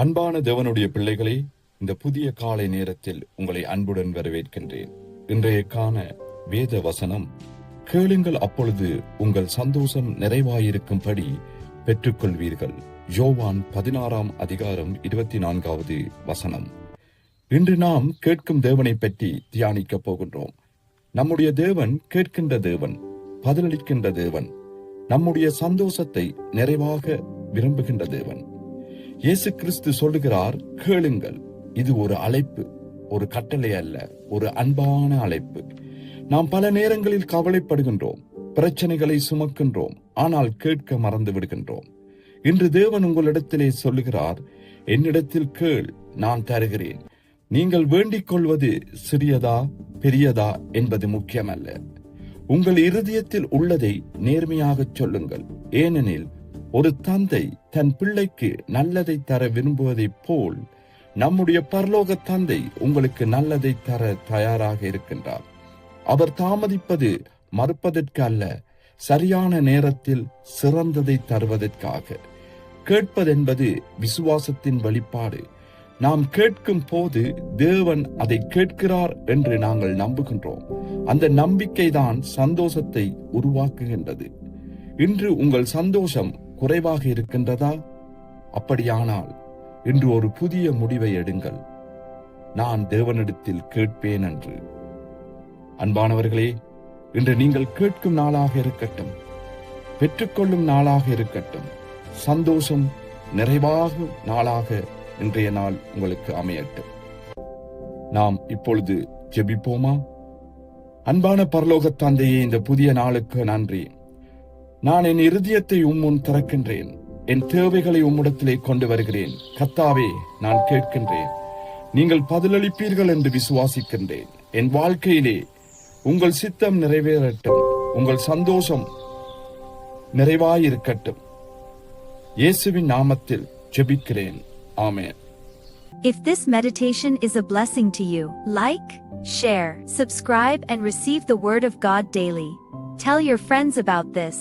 அன்பான தேவனுடைய பிள்ளைகளே, இந்த புதிய காலை நேரத்தில் உங்களை அன்புடன் வரவேற்கின்றேன். இன்றைய காண வேத வசனம், கேளுங்கள் அப்பொழுது உங்கள் சந்தோஷம் நிறைவாயிருக்கும்படி பெற்றுக்கொள்வீர்கள். யோவான் 16ஆம் அதிகாரம் 24வது வசனம். இன்று நாம் கேட்கும் தேவனை பற்றி தியானிக்கப் போகின்றோம். நம்முடைய தேவன் கேட்கின்ற தேவன், பதிலளிக்கின்ற தேவன், நம்முடைய சந்தோஷத்தை நிறைவாக விரும்புகின்ற தேவன். இயேசு கிறிஸ்து சொல்லுகிறார், கேளுங்கள். இது ஒரு அழைப்பு, ஒரு கட்டளை அல்ல, ஒரு அன்பான அழைப்பு. நாம் பல நேரங்களில் கவலைப்படுகின்றோம், பிரச்சனைகளை சுமக்கின்றோம், ஆனால் கேட்க மறந்து விடுகின்றோம். இன்று தேவன் உங்களிடத்திலே சொல்லுகிறார், என்னிடத்தில் கேள், நான் தருகிறேன். நீங்கள் வேண்டிக் கொள்வது சிறியதா பெரியதா என்பது முக்கியமல்ல. உங்கள் இருதயத்தில் உள்ளதை நேர்மையாக சொல்லுங்கள். ஏனெனில் ஒரு தந்தை தன் பிள்ளைக்கு நல்லதை தர விரும்புவதைப் போல் நம்முடைய பரலோக தந்தை உங்களுக்கு நல்லதை தர தயாராக இருக்கின்றார். அவர் தாமதிப்பது மறுப்பதற்கு அல்ல, சரியான நேரத்தில் சிறந்ததை தருவதற்காக. கேட்பதென்பது விசுவாசத்தின் வெளிப்பாடு. நாம் கேட்கும் போது தேவன் அதை கேட்கிறார் என்று நாங்கள் நம்புகின்றோம். அந்த நம்பிக்கைதான் சந்தோஷத்தை உருவாக்குகின்றது. இன்று உங்கள் சந்தோஷம் குறைவாக இருக்கின்றதா? அப்படியானால் இன்று ஒரு புதிய முடிவை எடுங்கள். நான் தேவனிடத்தில் கேட்பேன் என்று. அன்பானவர்களே, இன்று நீங்கள் கேட்கும் நாளாக இருக்கட்டும், பெற்றுக்கொள்ளும் நாளாக இருக்கட்டும். சந்தோஷம் நிறைவாகும் நாளாக இன்றைய நாள் உங்களுக்கு அமையட்டும். நாம் இப்பொழுது ஜெபிப்போமா? அன்பான பரலோக தந்தையே, இந்த புதிய நாளுக்கு நன்றி. நான் என் இருதயத்தை உம்முன் திறக்கின்றேன். என் தேவைகளை உம்மிடத்திலே கொண்டு வருகிறேன். கர்த்தாவே, நான் கேட்கின்றேன். நீங்கள் பதிலளிப்பீர்கள் என்று விசுவாசிக்கின்றேன். என் வாழ்க்கையிலே உங்கள் சித்தம் நிறைவேறட்டும். உங்கள் சந்தோஷம் நிறைவாயிருக்கட்டும். இயேசுவின் நாமத்தில் ஜெபிக்கிறேன். ஆமென். If this meditation is a blessing to you, like, share, subscribe and receive the Word of God daily. Tell your friends about this.